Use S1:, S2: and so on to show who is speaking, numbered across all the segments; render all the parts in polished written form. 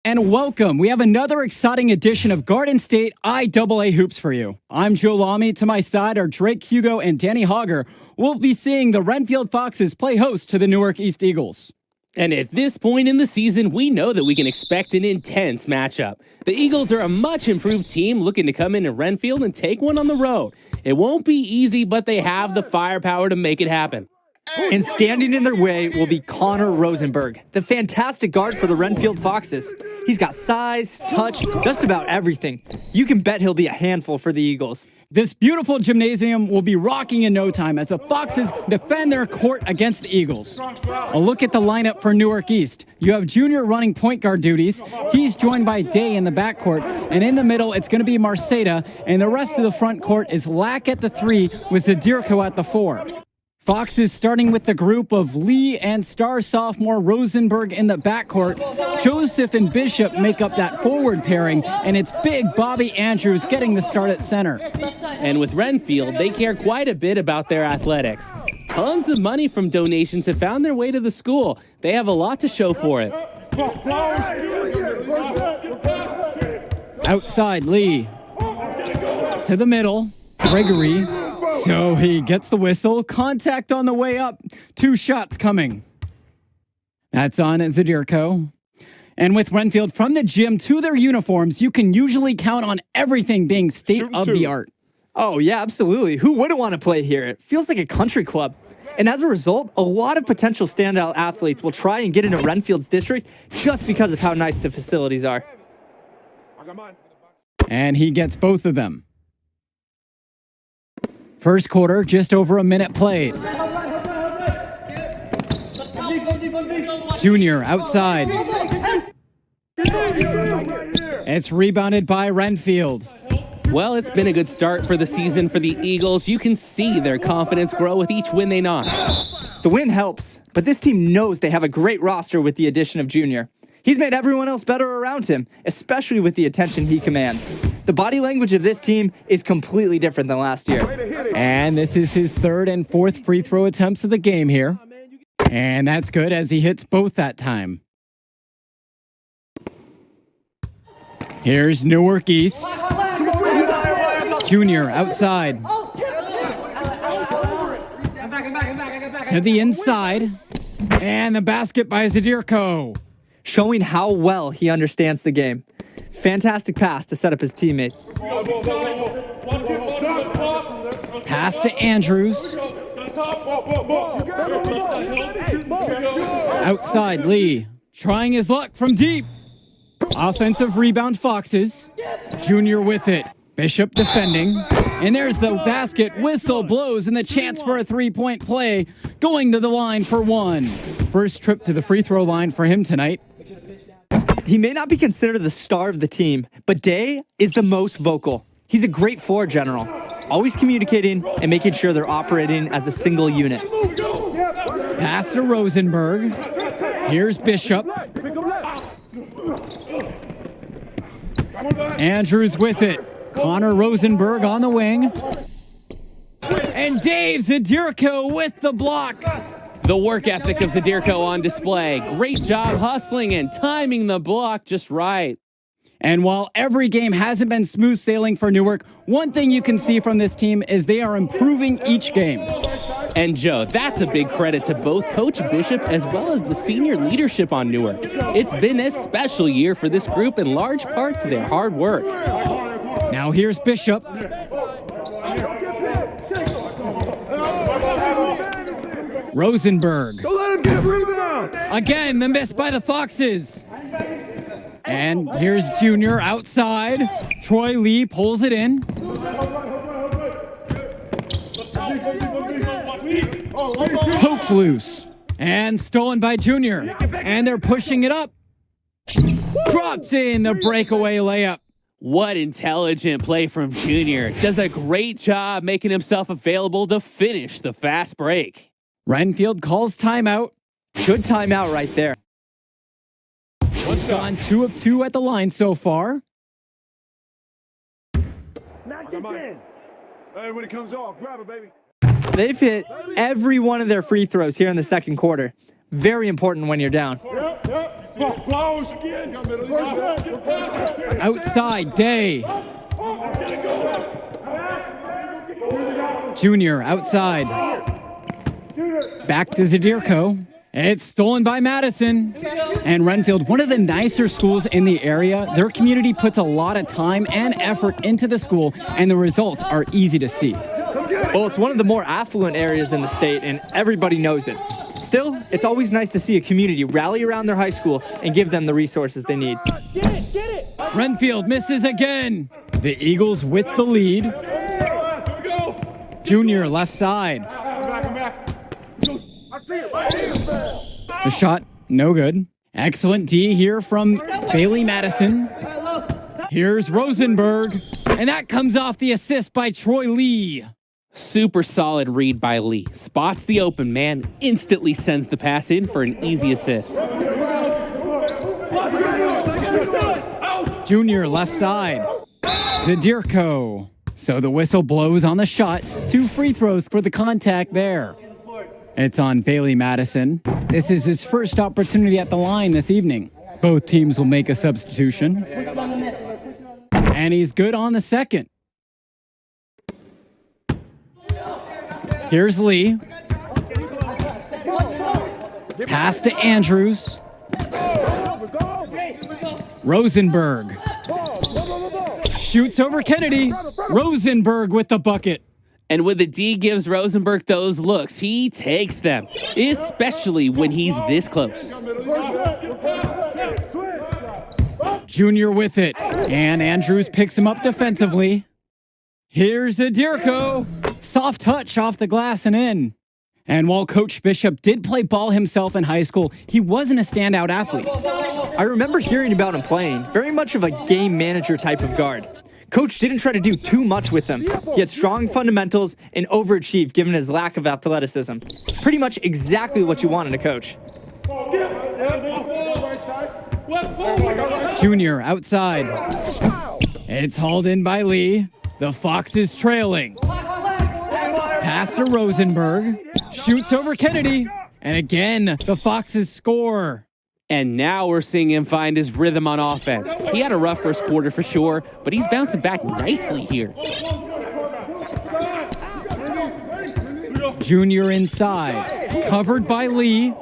S1: And welcome. We have another exciting edition of Garden State IAA Hoops for you. I'm Joe Lamy. To my side are Drake Hugo and Danny Hogger. We'll be seeing the Renfield Foxes play host to the Newark East Eagles.
S2: And at this point in the season, we know that we can expect an intense matchup. The Eagles are a much improved team looking to come into Renfield and take one on the road. It won't be easy, but they have the firepower to make it happen.
S3: And standing in their way will be Connor Rosenberg, the fantastic guard for the Renfield Foxes. He's got size, touch, just about everything. You can bet he'll be a handful for the Eagles.
S1: This beautiful gymnasium will be rocking in no time as the Foxes defend their court against the Eagles. A look at the lineup for Newark East. You have Junior running point guard duties. He's joined by Day in the backcourt. And in the middle, it's going to be Marceda. And the rest of the front court is Lack at the 3 with Zadirko at the 4. Foxes starting with the group of Lee and star sophomore Rosenberg in the backcourt. Joseph and Bishop make up that forward pairing, and it's big Bobby Andrews getting the start at center.
S2: And with Renfield, they care quite a bit about their athletics. Tons of money from donations have found their way to the school. They have a lot to show for it.
S1: Outside, Lee. To the middle, Gregory. So he gets the whistle. Contact on the way up. 2 shots coming. That's on Zadirko. And with Renfield from the gym to their uniforms, you can usually count on everything being state-of-the-art.
S3: Oh, yeah, absolutely. Who wouldn't want to play here? It feels like a country club. And as a result, a lot of potential standout athletes will try and get into Renfield's district just because of how nice the facilities are.
S1: And he gets both of them. First quarter, just over a minute played. Junior outside. It's rebounded by Renfield.
S2: Well, it's been a good start for the season for the Eagles. You can see their confidence grow with each win they notch.
S3: The win helps, but this team knows they have a great roster with the addition of Junior. He's made everyone else better around him, especially with the attention he commands. The body language of this team is completely different than last year.
S1: And this is his 3rd and 4th free throw attempts of the game here. And that's good as he hits both that time. Here's Newark East. Junior outside. To the inside. And the basket by Zadirko.
S3: Showing how well he understands the game. Fantastic pass to set up his teammate.
S1: Pass to Andrews. Outside, Lee. Trying his luck from deep. Offensive rebound, Foxes. Junior with it. Bishop defending. And there's the basket. Whistle blows and the chance for a 3-point play. Going to the line for 1. First trip to the free throw line for him tonight.
S3: He may not be considered the star of the team, but Day is the most vocal. He's a great floor general, always communicating and making sure they're operating as a single unit.
S1: Pass to Rosenberg. Here's Bishop. Andrews with it. Connor Rosenberg on the wing. And Dave Zadirko with the block.
S2: The work ethic of Zadirko on display. Great job hustling and timing the block just right.
S1: And while every game hasn't been smooth sailing for Newark, one thing you can see from this team is they are improving each game.
S2: And Joe, that's a big credit to both Coach Bishop as well as the senior leadership on Newark. It's been a special year for this group in large part to their hard work.
S1: Now here's Bishop. Rosenberg. Again, the miss by the Foxes. And here's Junior outside. Troy Lee pulls it in. Pokes loose. And stolen by Junior. And they're pushing it up. Drops in the breakaway layup.
S2: What intelligent play from Junior. Does a great job making himself available to finish the fast break.
S1: Renfield calls timeout.
S3: Good timeout right there.
S1: He's gone 2 of 2 at the line so far.
S4: Knock this in. Hey, when it comes off, grab it, baby.
S3: They've hit every one of their free throws here in the second quarter. Very important when you're down.
S4: Close again.
S1: Outside, Day. Junior outside. Back to Zadirko. It's stolen by Madison. And Renfield, one of the nicer schools in the area, their community puts a lot of time and effort into the school, and the results are easy to see.
S3: Well, it's one of the more affluent areas in the state, and everybody knows it. Still, it's always nice to see a community rally around their high school and give them the resources they need.
S4: Get it.
S1: Renfield misses again. The Eagles with the lead. Junior left side. The shot, no good. Excellent D here from Bailey Madison. Here's Rosenberg, and that comes off the assist by Troy Lee.
S2: Super solid read by Lee. Spots the open man, instantly sends the pass in for an easy assist.
S1: Junior left side. Zadirko. So the whistle blows on the shot. 2 free throws for the contact there. It's on Bailey Madison. This is his first opportunity at the line this evening. Both teams will make a substitution. And he's good on the second. Here's Lee. Pass to Andrews. Rosenberg. Shoots over Kennedy. Rosenberg with the bucket.
S2: And when the D gives Rosenberg those looks, he takes them, especially when he's this close.
S1: Junior with it. And Andrews picks him up defensively. Here's Zadirko. Soft touch off the glass and in. And while Coach Bishop did play ball himself in high school, he wasn't a standout athlete.
S3: I remember hearing about him playing, very much of a game manager type of guard. Coach didn't try to do too much with him. He had strong fundamentals and overachieved given his lack of athleticism. Pretty much exactly what you want in a coach.
S1: Junior outside. It's hauled in by Lee. The Foxes trailing. Pass to Rosenberg. Shoots over Kennedy. And again, the Foxes score.
S2: And now we're seeing him find his rhythm on offense. He had a rough first quarter for sure, but he's bouncing back nicely here.
S1: Junior inside. Covered by Lee.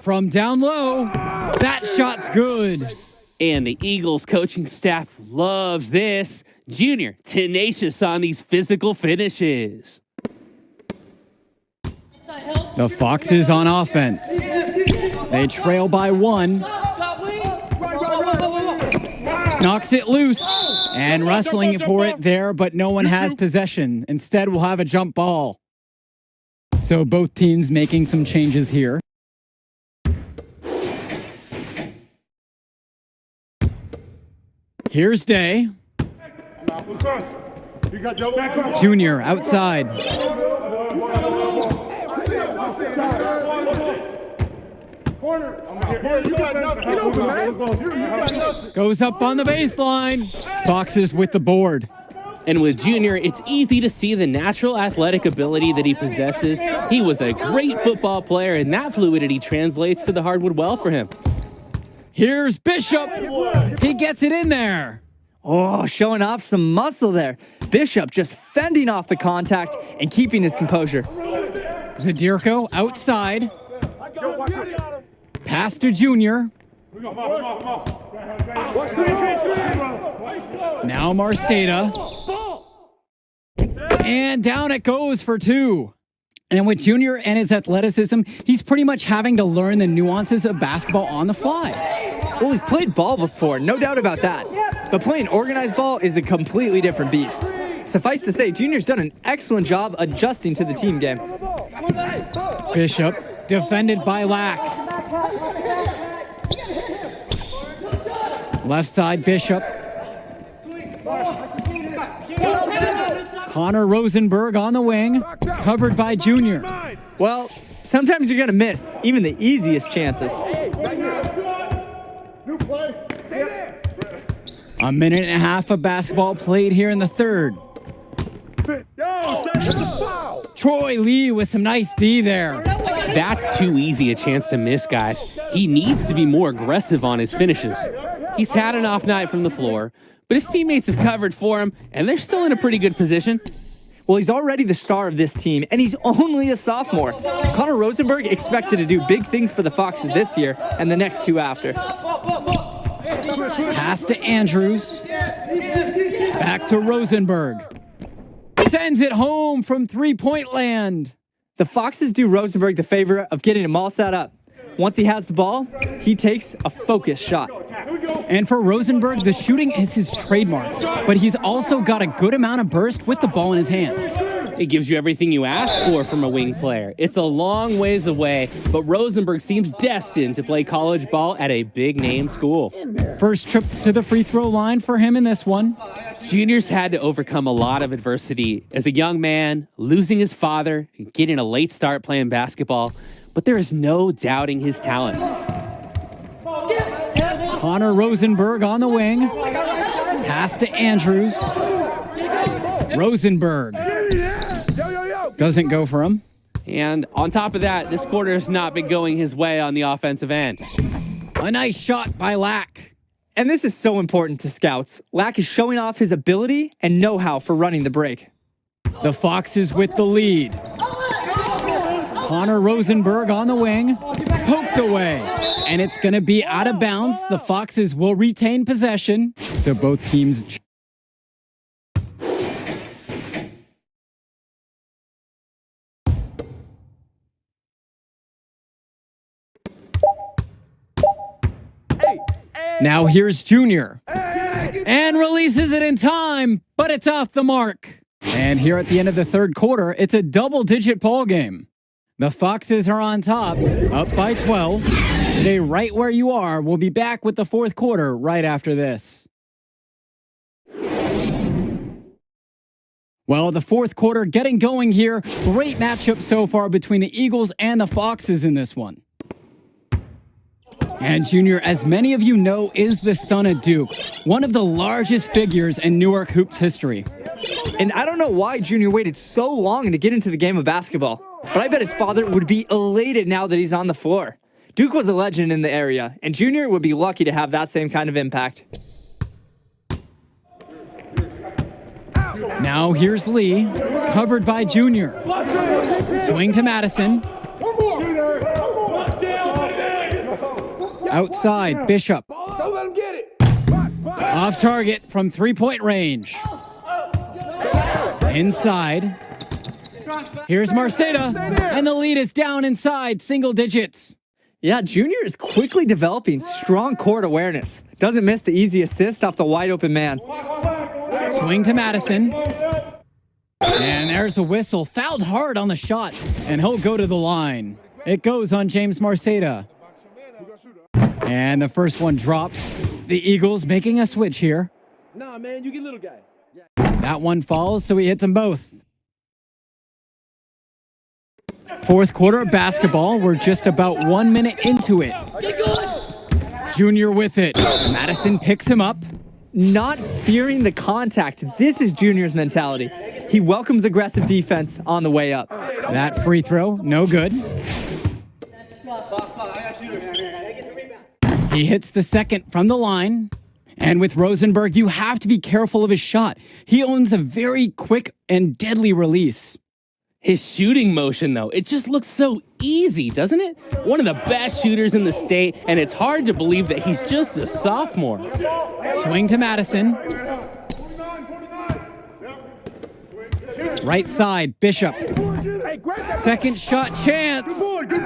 S1: From down low. That shot's good.
S2: And the Eagles coaching staff loves this. Junior, tenacious on these physical finishes.
S1: The Foxes on offense. They trail by 1. Knocks it loose. And wrestling for it there, but no one has possession. Instead, we'll have a jump ball. So both teams making some changes here. Here's Day. Junior outside. Goes up on the baseline. Foxes with the board.
S2: And with Junior, it's easy to see the natural athletic ability that he possesses. He was a great football player, and that fluidity translates to the hardwood well for him.
S1: Here's Bishop. He gets it in there.
S3: Oh, showing off some muscle there. Bishop just fending off the contact and keeping his composure.
S1: Zadirko outside. Pass to Junior. Now Marceda. And down it goes for 2. And with Junior and his athleticism, he's pretty much having to learn the nuances of basketball on the fly.
S3: Well, he's played ball before, no doubt about that. But playing organized ball is a completely different beast. Suffice to say, Junior's done an excellent job adjusting to the team game.
S1: Bishop, defended by Lack. Left side, Bishop. Connor Rosenberg on the wing, covered by Junior.
S3: Well, sometimes you're going to miss even the easiest chances.
S1: A minute and a half of basketball played here in the third. Troy Lee with some nice D there.
S2: That's too easy a chance to miss, guys. He needs to be more aggressive on his finishes. He's had an off night from the floor, but his teammates have covered for him, and they're still in a pretty good position.
S3: Well, he's already the star of this team, and he's only a sophomore. Connor Rosenberg expected to do big things for the Foxes this year and the next two after.
S1: Pass to Andrews. Back to Rosenberg. Sends it home from three-point land.
S3: The Foxes do Rosenberg the favor of getting him all set up. Once he has the ball, he takes a focused shot.
S1: And for Rosenberg, the shooting is his trademark, but he's also got a good amount of burst with the ball in his hands.
S2: It gives you everything you ask for from a wing player. It's a long ways away, but Rosenberg seems destined to play college ball at a big-name school.
S1: First trip to the free throw line for him in this one.
S2: Junior's had to overcome a lot of adversity as a young man, losing his father, getting a late start playing basketball, but there is no doubting his talent.
S1: Connor Rosenberg on the wing. Pass to Andrews. Rosenberg doesn't go for him.
S2: And on top of that, this quarter has not been going his way on the offensive end.
S1: A nice shot by Lack.
S3: And this is so important to scouts. Lack is showing off his ability and know-how for running the break.
S1: The Foxes with the lead. Connor Rosenberg on the wing. Poked away. And it's going to be out of bounds. The Foxes will retain possession. So both teams... Now here's Junior. And releases it in time, but it's off the mark. And here at the end of the third quarter, it's a double-digit ball game. The Foxes are on top, up by 12. Stay right where you are. We'll be back with the fourth quarter right after this. Well, the fourth quarter getting going here. Great matchup so far between the Eagles and the Foxes in this one. And Junior, as many of you know, is the son of Duke, one of the largest figures in Newark hoops history.
S3: And I don't know why Junior waited so long to get into the game of basketball, but I bet his father would be elated now that he's on the floor. Duke was a legend in the area, and Junior would be lucky to have that same kind of impact.
S1: Now here's Lee, covered by Junior. Swing to Madison. Outside, Bishop.
S4: Don't let him get it.
S1: Off target from three-point range. Inside. Here's Marceta, and the lead is down inside single digits.
S3: Yeah, Junior is quickly developing strong court awareness. Doesn't miss the easy assist off the wide open man.
S1: Swing to Madison. And there's the whistle. Fouled hard on the shot, and he'll go to the line. It goes on James Marceta. And the first one drops. The Eagles making a switch here.
S5: Nah, man, you get little guy.
S1: That one falls, so he hits them both. Fourth quarter of basketball. We're just about 1 minute into it. Junior with it. Madison picks him up.
S3: Not fearing the contact. This is Junior's mentality. He welcomes aggressive defense on the way up.
S1: That free throw, no good. He hits the second from the line. And with Rosenberg, you have to be careful of his shot. He owns a very quick and deadly release.
S2: His shooting motion, though, it just looks so easy, doesn't it? One of the best shooters in the state, and it's hard to believe that he's just a sophomore.
S1: Swing to Madison. Right side, Bishop. Second shot chance.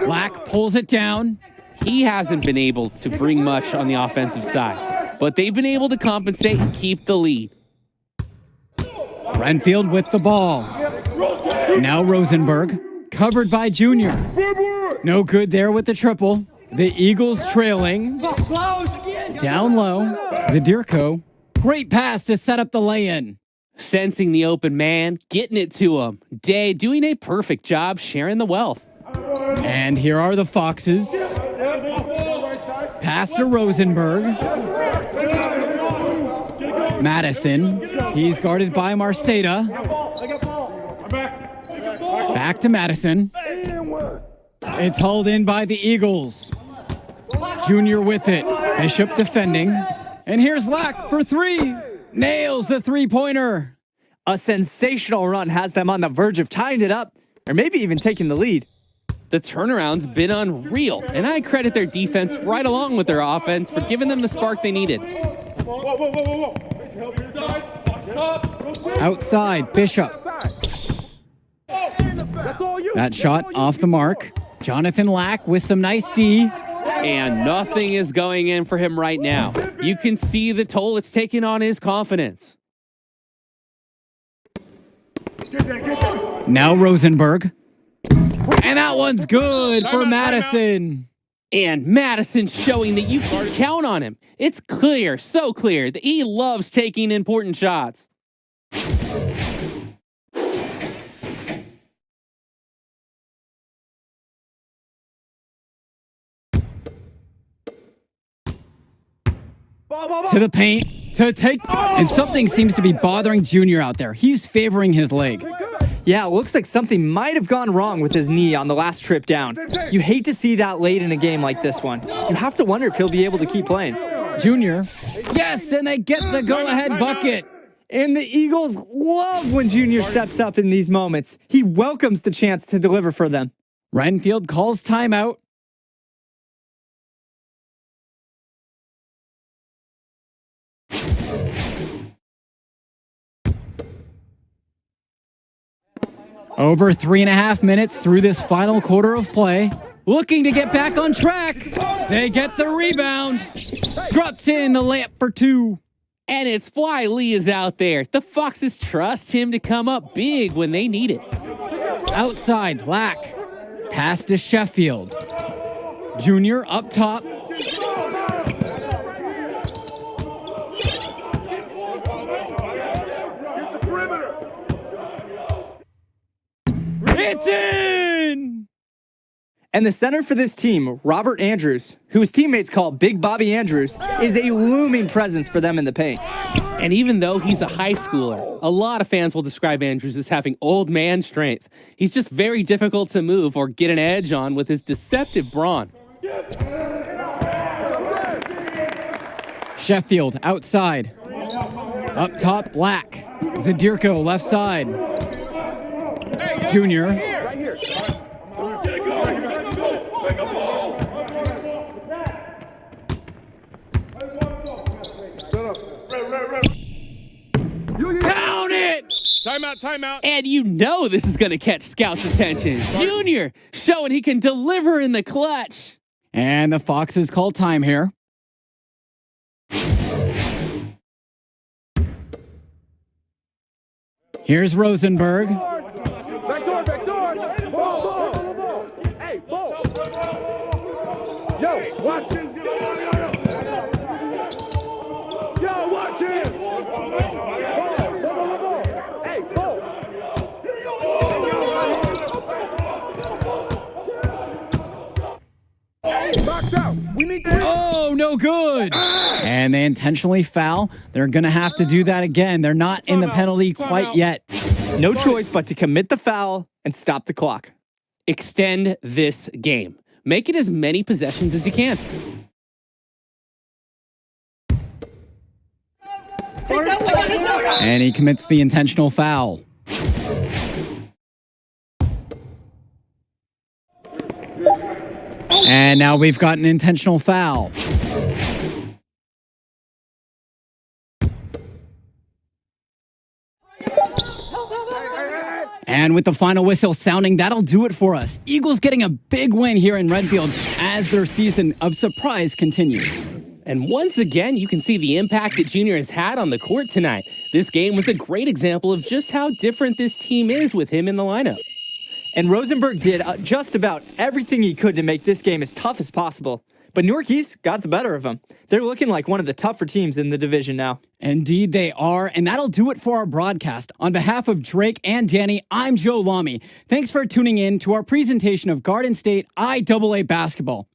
S1: Black pulls it down.
S2: He hasn't been able to bring much on the offensive side, but they've been able to compensate and keep the lead.
S1: Renfield with the ball. Now Rosenberg, covered by Junior. No good there with the triple. The Eagles trailing. Down low, Zadirko. Great pass to set up the lay-in.
S2: Sensing the open man, getting it to him. Day doing a perfect job sharing the wealth.
S1: And here are the Foxes. Pass to Rosenberg. Madison. He's guarded by Marceta. Back to Madison. It's hauled in by the Eagles. Junior with it. Bishop defending. And here's Lack for three. Nails the three-pointer.
S3: A sensational run has them on the verge of tying it up, or maybe even taking the lead.
S2: The turnaround's been unreal, and I credit their defense right along with their offense for giving them the spark they needed.
S1: Outside, Bishop. That shot off the mark. Jonathan Lack with some nice D.
S2: And nothing is going in for him right now. You can see the toll it's taken on his confidence.
S1: Now Rosenberg. And that one's good for Madison.
S2: And Madison's showing that you can count on him. It's clear, so clear, that he loves taking important shots.
S1: To the paint, to take, and something seems to be bothering Junior out there. He's favoring his leg.
S3: Yeah, it looks like something might have gone wrong with his knee on the last trip down. You hate to see that late in a game like this one. You have to wonder if he'll be able to keep playing.
S1: Junior, yes, and they get the go-ahead bucket.
S3: And the Eagles love when Junior steps up in these moments. He welcomes the chance to deliver for them.
S1: Renfield calls timeout. Over 3.5 minutes through this final quarter of play. Looking to get back on track. They get the rebound. Drops in the layup for two.
S2: And it's why Lee is out there. The Foxes trust him to come up big when they need it.
S1: Outside, Lack. Pass to Sheffield. Junior up top. It's in!
S3: And the center for this team, Robert Andrews, who his teammates call Big Bobby Andrews, is a looming presence for them in the paint.
S2: And even though he's a high schooler, a lot of fans will describe Andrews as having old man strength. He's just very difficult to move or get an edge on with his deceptive brawn.
S1: Sheffield outside. Up top, Black. Zadirko left side. Junior.
S5: Right here.
S1: Count it!
S5: Timeout.
S2: And you know this is going to catch scouts' attention. Junior showing he can deliver in the clutch.
S1: And the Foxes call time here. Here's Rosenberg.
S5: Back door. Ball. Hey, ball. Yo, watch it. Yo, watch it. Ball. Hey, ball. Box out. We need to.
S1: Oh, no good. And they intentionally foul. They're going to have to do that again. They're not in the penalty quite yet.
S3: No choice but to commit the foul and stop the clock.
S2: Extend this game. Make it as many possessions as you can.
S1: And he commits the intentional foul. And now we've got an intentional foul. And with the final whistle sounding, that'll do it for us. Eagles getting a big win here in Renfield as their season of surprise continues.
S2: And once again, you can see the impact that Junior has had on the court tonight. This game was a great example of just how different this team is with him in the lineup.
S3: And Rosenberg did just about everything he could to make this game as tough as possible. But Newark East got the better of them. They're looking like one of the tougher teams in the division now.
S1: Indeed they are, and that'll do it for our broadcast. On behalf of Drake and Danny, I'm Joe Lamy. Thanks for tuning in to our presentation of Garden State IAA basketball.